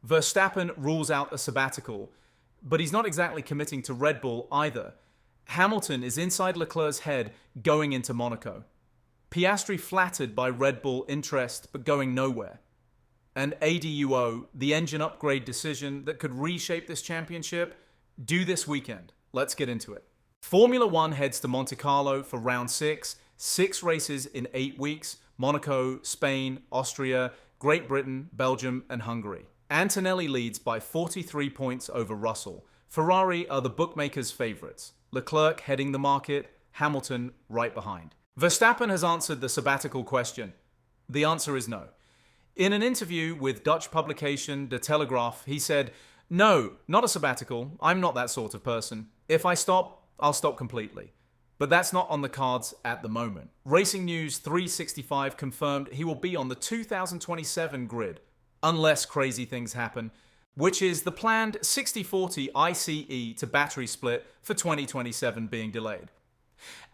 Verstappen rules out a sabbatical, but he's not exactly committing to Red Bull either. Hamilton is inside Leclerc's head going into Monaco. Piastri flattered by Red Bull interest but going nowhere. And ADUO, the engine upgrade decision that could reshape this championship, due this weekend. Let's get into it. Formula One heads to Monte Carlo for round 6, 6 races in 8 weeks: Monaco, Spain, Austria, Great Britain, Belgium, and Hungary. Antonelli leads by 43 points over Russell. Ferrari are the bookmakers' favourites. Leclerc heading the market, Hamilton right behind. Verstappen has answered the sabbatical question. The answer is no. In an interview with Dutch publication De Telegraaf, he said, "No, not a sabbatical. I'm not that sort of person. If I stop, I'll stop completely." But that's not on the cards at the moment. Racing News 365 confirmed he will be on the 2027 grid, unless crazy things happen, which is the planned 60-40 ICE to battery split for 2027 being delayed.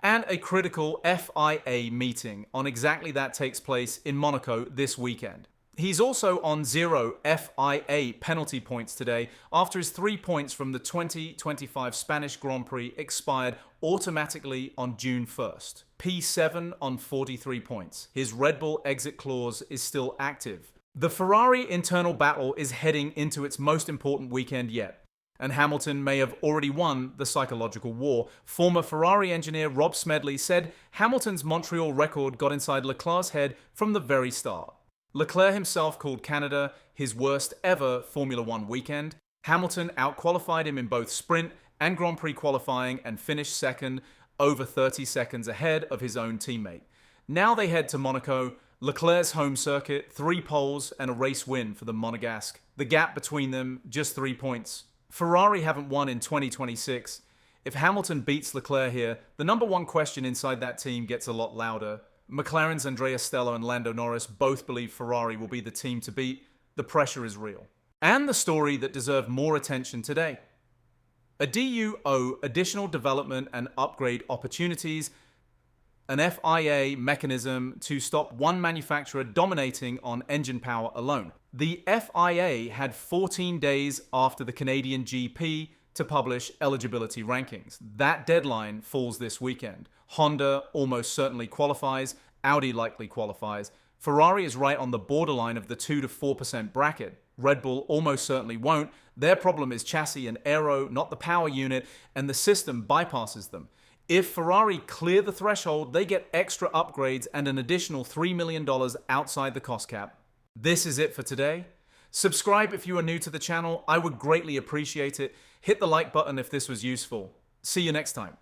And a critical FIA meeting on exactly that takes place in Monaco this weekend. He's also on 0 FIA penalty points today after his 3 points from the 2025 Spanish Grand Prix expired automatically on June 1st. P7 on 43 points. His Red Bull exit clause is still active. The Ferrari internal battle is heading into its most important weekend yet, and Hamilton may have already won the psychological war. Former Ferrari engineer Rob Smedley said Hamilton's Montreal record got inside Leclerc's head from the very start. Leclerc himself called Canada his worst ever Formula One weekend. Hamilton outqualified him in both sprint and Grand Prix qualifying and finished second, over 30 seconds ahead of his own teammate. Now they head to Monaco, Leclerc's home circuit, 3 poles and a race win for the Monegasque. The gap between them, just 3 points. Ferrari haven't won in 2026. If Hamilton beats Leclerc here, the number one question inside that team gets a lot louder. McLaren's Andrea, Stella and Lando Norris both believe Ferrari will be the team to beat. The pressure is real. And the story that deserved more attention today. ADUO, additional development and upgrade opportunities, an FIA mechanism to stop one manufacturer dominating on engine power alone. The FIA had 14 days after the Canadian GP to publish eligibility rankings. That deadline falls this weekend. Honda almost certainly qualifies, Audi likely qualifies. Ferrari is right on the borderline of the 2 to 4% bracket. Red Bull almost certainly won't. Their problem is chassis and aero, not the power unit, and the system bypasses them. If Ferrari clear the threshold, they get extra upgrades and an additional $3 million outside the cost cap. This is it for today. Subscribe if you are new to the channel. I would greatly appreciate it. Hit the like button if this was useful. See you next time.